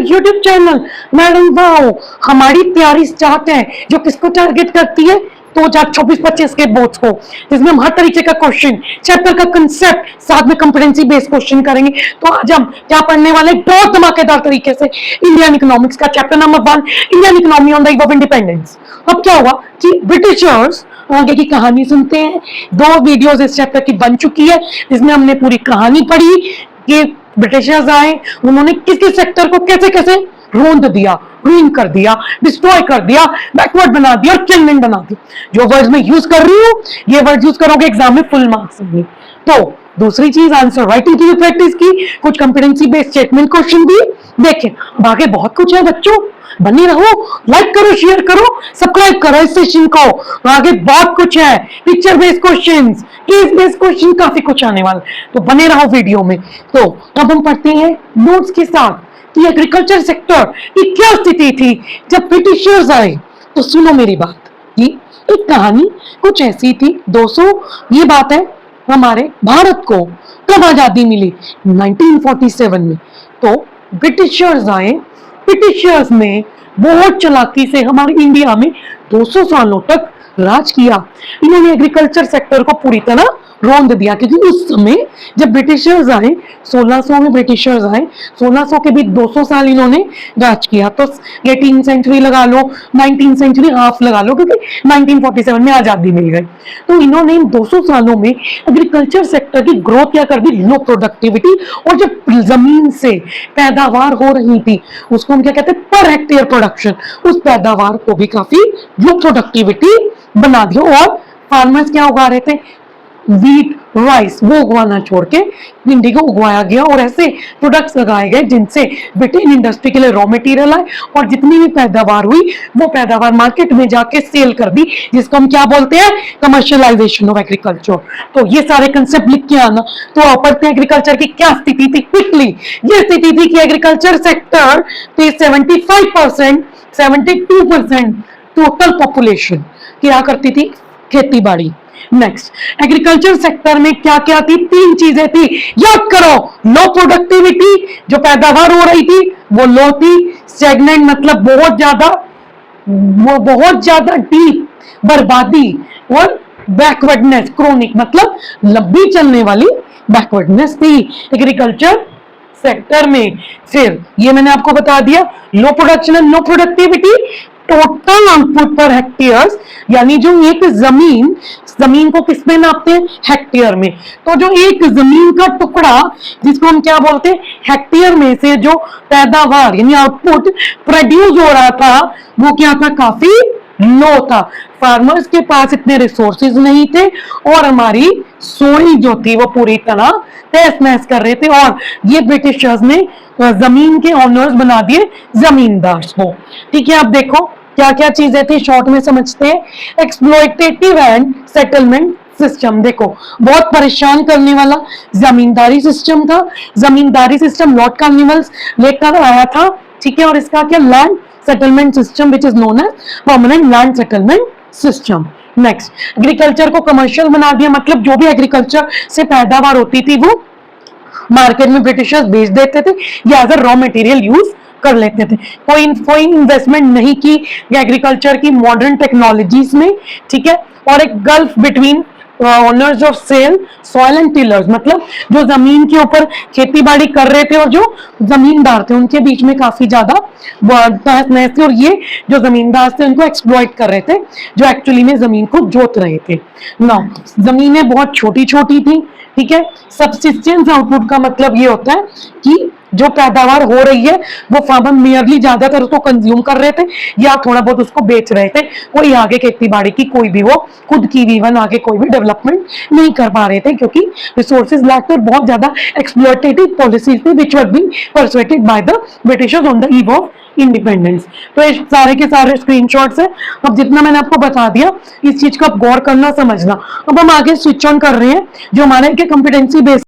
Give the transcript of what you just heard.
YouTube channel. Madam wow, हमारी तैयारी start है जो किसको टारगेट करती है, 2024-25 के बोर्ड्स को, जिसमें हम हर तरीके का क्वेश्चन, चैप्टर का कंसेप्ट, साथ में कॉम्पिटेंसी बेस्ड क्वेश्चन करेंगे। तो आज हम क्या पढ़ने वाले हैं, बहुत धमाकेदार तरीके से इंडियन इकोनॉमिक्स का chapter number 1, Indian economy on the eve of independence. अब क्या हुआ कि ब्रिटिशर्स आगे की कहानी सुनते हैं। 2 वीडियोस इस चैप्टर की बन चुकी है, जिसमें हमने पूरी कहानी पढ़ी कि ब्रिटिशर्स आए, उन्होंने किस किस सेक्टर को कैसे कैसे रोंद दिया, रूइन कर दिया, डिस्ट्रॉय कर दिया, बैकवर्ड बना दिया और चेंजिंग बना दिया। जो वर्ड्स मैं यूज कर रही हूँ, ये वर्ड यूज करोगे एग्जाम में फुल मार्क्स आएंगे। तो दूसरी चीज, आंसर राइटिंग की भी प्रैक्टिस की, कुछ कॉम्पिटेंसी बेस्ड स्टेटमेंट क्वेश्चन भी देखे। अब आगे बहुत कुछ है बच्चों, बने रहो, लाइक करो, शेयर करो, सब्सक्राइब करो इस सेशन को। आगे बहुत कुछ है, picture based questions, case based question, काफी कुछ आने वाला, तो बने रहो वीडियो में। तो अब हम पढ़ते हैं नोट्स के साथ कि एग्रीकल्चर सेक्टर की क्या स्थिति थी जब ब्रिटिशर्स आए। तो सुनो मेरी बात, कि एक कहानी कुछ ऐसी थी 200, ये बात है हमारे भारत को कब आजादी मिली, 1947 में। तो ब्रिटिशर्स आए, ब्रिटिशर्स ने बहुत चालाकी से हमारे इंडिया में 200 सालों तक राज किया। इन्होंने एग्रीकल्चर सेक्टर को पूरी तरह रोंद दिया, क्योंकि उस समय जब ब्रिटिशर्स आए, 1600 में ब्रिटिशर्स आए, 1600 के भी 200 साल इन्होंने राज किया। तो 18th सेंचुरी लगा लो, 19th सेंचुरी हाफ लगा लो, क्योंकि 1947 में आजादी मिल गई। तो इन्होंने इन 200 सालों में एग्रीकल्चर सेक्टर की ग्रोथ क्या कर दी, लो प्रोडक्टिविटी, और जब जमीन से पैदावार हो रही थी उसको हम क्या कहते हैं, पर हेक्टेयर प्रोडक्शन, उस पैदावार को भी काफी लो प्रोडक्टिविटी बना दिया। और फार्मर्स क्या उगा रहे थे, वीट, राइस, वो उगवाना छोड़ के भिंडी को उगवाया गया, और ऐसे प्रोडक्ट्स लगाए गए जिनसे ब्रिटेन इंडस्ट्री के लिए रॉ मटेरियल आए, और जितनी भी पैदावार हुई वो पैदावार मार्केट में जाके सेल कर दी, जिसको हम क्या बोलते हैं, कमर्शियलाइजेशन ऑफ एग्रीकल्चर। तो ये सारे कंसेप्ट लिख के आना। तो पढ़ते हैं एग्रीकल्चर की क्या स्थिति थी क्विकली। ये स्थिति थी कि एग्रीकल्चर सेक्टर पे 75%, 72% टोटल पॉपुलेशन क्या करती थी, खेती बाड़ी। नेक्स्ट, एग्रीकल्चर सेक्टर में क्या क्या थी, 3 चीजें थी, याद करो। लो प्रोडक्टिविटी, जो पैदावार हो रही थी वो लो थी। स्टैग्नेंट मतलब बहुत ज्यादा डीप बर्बादी। और बैकवर्डनेस, क्रोनिक मतलब लंबी चलने वाली बैकवर्डनेस थी एग्रीकल्चर सेक्टर में। फिर ये मैंने आपको बता दिया, low production and low productivity, total output per hectares, यानी जो एक जमीन को किस में नापते हैं, हेक्टेयर में। तो जो एक जमीन का टुकड़ा, जिसको हम क्या बोलते हैं, हेक्टेयर में से जो पैदावार यानी आउटपुट प्रोड्यूस हो रहा था, वो क्या था, काफी लो था। फार्मर्स के पास इतने रिसोर्सेज नहीं थे, और हमारी सोइल जो थी वो पूरी तरह तहस नहस कर रहे थे, और ये ब्रिटिशर्स ने जमीन के ऑनर्स बना दिए जमींदार को। ठीक है, अब देखो क्या क्या चीजें थी, शॉर्ट में समझते हैं। एक्सप्लॉयटेटिव एंड सेटलमेंट सिस्टम, देखो बहुत परेशान करने वाला जमींदारी सिस्टम था। जमींदारी सिस्टम लॉर्ड कार्निवल्स लेकर आया था, ठीक है, और इसका क्या, land settlement system which is known as permanent land settlement system. Next, agriculture को कमर्शियल बना दिया, मतलब जो भी एग्रीकल्चर से पैदावार होती थी वो मार्केट में ब्रिटिशर्स बेच देते थे या as a raw material use कर लेते थे। कोई इन्वेस्टमेंट नहीं की एग्रीकल्चर की मॉडर्न टेक्नोलॉजीज में, ठीक है। और एक gulf between owners of sale, soil and tillers, मतलब जो जमीन के ऊपर खेती बाड़ी कर रहे थे और जो जमींदार थे, उनके बीच में काफी ज्यादा बहस नहस थी, और ये जो जमींदार थे उनको एक्सप्लॉइट कर रहे थे, जो एक्चुअली में जमीन को जोत रहे थे। नाउ जमीनें बहुत छोटी छोटी थी, ठीक है। सब्सिस्टेंस आउटपुट का मतलब ये होता है कि जो पैदावार हो रही है वो फार्मर मेयरली ज्यादातर उसको कंज्यूम कर रहे थे या थोड़ा बहुत उसको बेच रहे थे, कोई आगे खेती बाड़ी की कोई भी वो खुद की भी इवन आगे कोई भी डेवलपमेंट नहीं कर पा रहे थे, क्योंकि रिसोर्सेज लैक थे, बहुत ज्यादा एक्सप्लॉयटेटिव पॉलिसीज थी which were being persuaded by the Britishers on the eve of independence. तो ये सारे के सारे स्क्रीनशॉट्स हैं। अब जितना मैंने आपको बता दिया, इस चीज को आप गौर करना, समझना। अब हम आगे स्विच ऑन कर रहे हैं जो हमारे कॉम्पिटेंसी बेस्ड